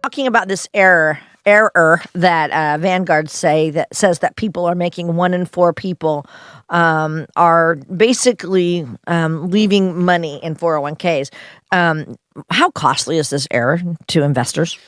talking about this error that Vanguard says that people are making. 1 in 4 people are basically leaving money in 401ks. How costly is this error to investors?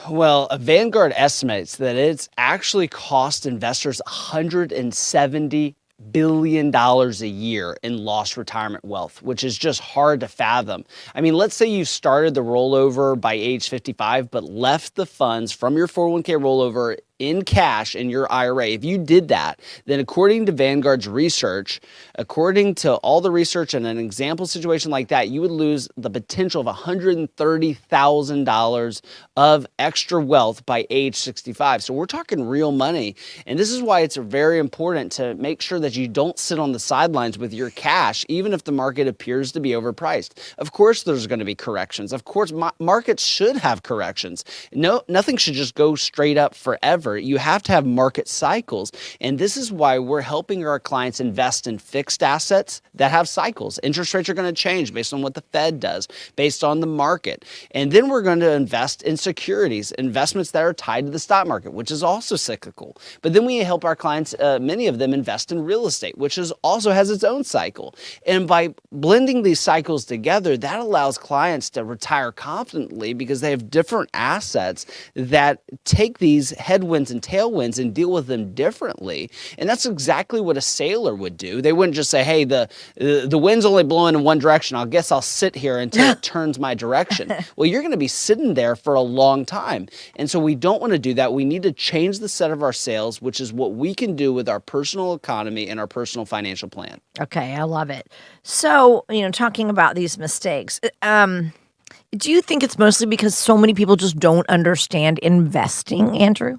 Well, Vanguard estimates that it's actually cost investors $170 billion a year in lost retirement wealth, which is just hard to fathom. I mean, let's say you started the rollover by age 55, but left the funds from your 401k rollover in cash in your IRA. If you did that, then according to Vanguard's research, according to all the research in an example situation like that, you would lose the potential of $130,000 of extra wealth by age 65. So we're talking real money. And this is why it's very important to make sure that you don't sit on the sidelines with your cash, even if the market appears to be overpriced. Of course, there's going to be corrections. Of course, markets should have corrections. No, nothing should just go straight up forever. You have to have market cycles. And this is why we're helping our clients invest in fixed assets that have cycles. Interest rates are going to change based on what the Fed does, based on the market. And then we're going to invest in securities, investments that are tied to the stock market, which is also cyclical. But then we help our clients, many of them, invest in real estate, which also has its own cycle. And by blending these cycles together, that allows clients to retire confidently because they have different assets that take these headwinds and tailwinds and deal with them differently. And that's exactly what a sailor would do. They wouldn't just say, hey, the wind's only blowing in one direction. I guess I'll sit here until it turns my direction. Well, you're going to be sitting there for a long time. And so we don't want to do that. We need to change the set of our sails, which is what we can do with our personal economy and our personal financial plan. Okay, I love it. So, talking about these mistakes, do you think it's mostly because so many people just don't understand investing, Andrew?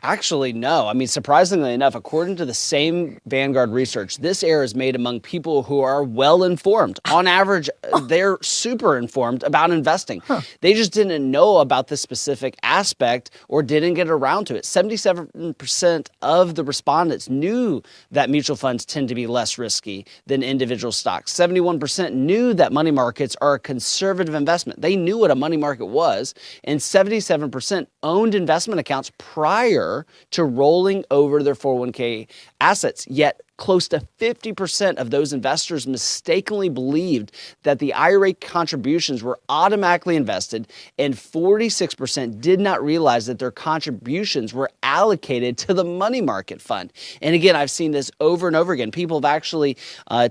Actually, no. I mean, surprisingly enough, according to the same Vanguard research, this error is made among people who are well informed. On average, they're super informed about investing. They just didn't know about this specific aspect or didn't get around to it. 77% of the respondents knew that mutual funds tend to be less risky than individual stocks. 71% knew that money markets are a conservative investment. They knew what a money market was, and 77% owned investment accounts prior to rolling over their 401k assets. Yet close to 50% of those investors mistakenly believed that the IRA contributions were automatically invested, and 46% did not realize that their contributions were allocated to the money market fund. And again, I've seen this over and over again. People have actually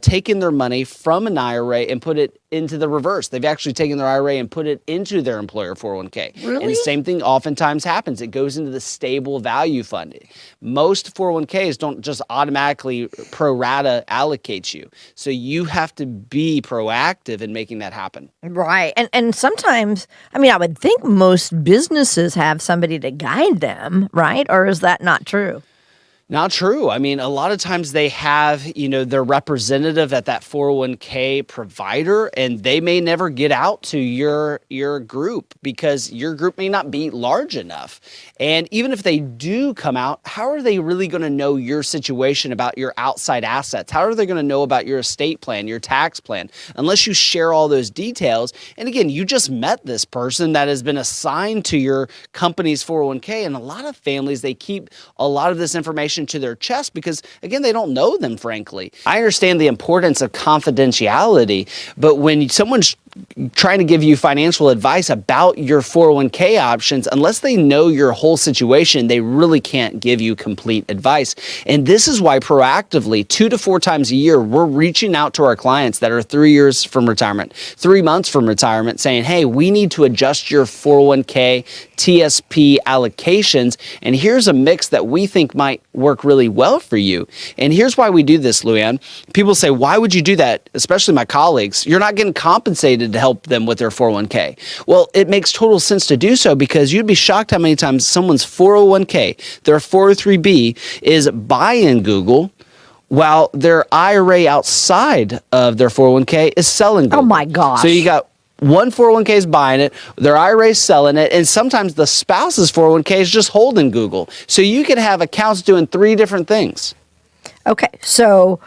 taken their money from an IRA and put it into the reverse. They've actually taken their IRA and put it into their employer 401k. Really? And the same thing oftentimes happens. It goes into the stable value fund. Most 401ks don't just automatically pro rata allocate you. So you have to be proactive in making that happen. Right. And sometimes, I would think most businesses have somebody to guide them, right? Or is that not true? Not true. I mean, a lot of times they have, their representative at that 401k provider, and they may never get out to your group because your group may not be large enough. And even if they do come out, how are they really going to know your situation about your outside assets? How are they going to know about your estate plan, your tax plan, unless you share all those details? And again, you just met this person that has been assigned to your company's 401k, and a lot of families, they keep a lot of this information to their chest because, again, they don't know them, frankly. I understand the importance of confidentiality, but when someone's trying to give you financial advice about your 401k options, unless they know your whole situation, they really can't give you complete advice. And this is why proactively, 2 to 4 times a year, we're reaching out to our clients that are 3 years from retirement, 3 months from retirement, saying, hey, we need to adjust your 401k TSP allocations, and here's a mix that we think might work really well for you. And here's why we do this, Luann. People say, why would you do that? Especially my colleagues. You're not getting compensated to help them with their 401k. Well, it makes total sense to do so because you'd be shocked how many times someone's 401k, their 403b, is buying Google while their IRA outside of their 401k is selling Google. Oh my gosh. So you got one 401k is buying it, their IRA is selling it, and sometimes the spouse's 401k is just holding Google. So you could have accounts doing 3 different things. Okay, so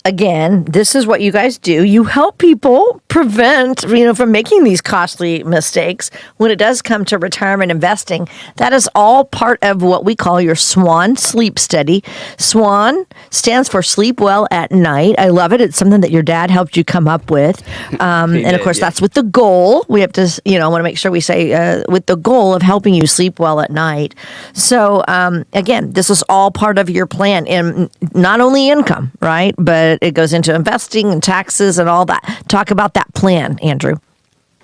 again, this is what you guys do. You help people prevent, from making these costly mistakes when it does come to retirement investing. That is all part of what we call your SWAN sleep study. SWAN stands for Sleep Well at Night. I love it. It's something that your dad helped you come up with. And of course, that's with the goal. We have to, I want to make sure we say with the goal of helping you sleep well at night. So again, this is all part of your plan, and not only income, right? But it goes into investing and taxes and all that. Talk about that plan, Andrew.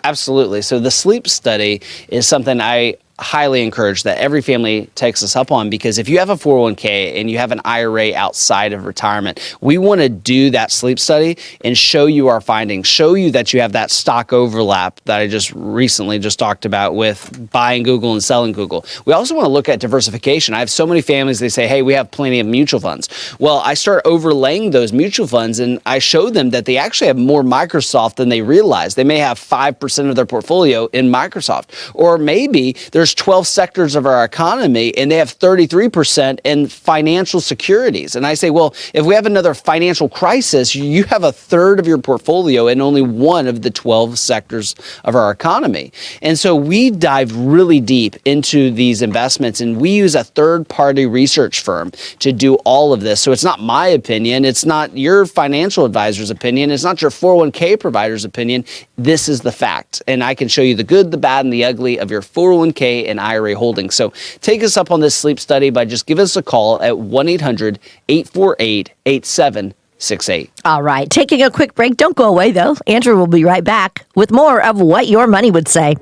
Absolutely. So the sleep study is something I highly encourage that every family takes us up on, because if you have a 401k and you have an IRA outside of retirement, we want to do that sleep study and show you our findings, show you that you have that stock overlap that I just recently talked about with buying Google and selling Google. We also want to look at diversification. I have so many families, they say, hey, we have plenty of mutual funds. Well, I start overlaying those mutual funds and I show them that they actually have more Microsoft than they realize. They may have 5% of their portfolio in Microsoft, or maybe there's 12 sectors of our economy and they have 33% in financial securities. And I say, well, if we have another financial crisis, you have a third of your portfolio in only one of the 12 sectors of our economy. And so we dive really deep into these investments, and we use a third-party research firm to do all of this. So it's not my opinion. It's not your financial advisor's opinion. It's not your 401k provider's opinion. This is the fact. And I can show you the good, the bad, and the ugly of your 401k and IRA holdings. So take us up on this sleep study by just give us a call at 1-800-848-8768. All right. Taking a quick break. Don't go away, though. Andrew will be right back with more of What Your Money Would Say.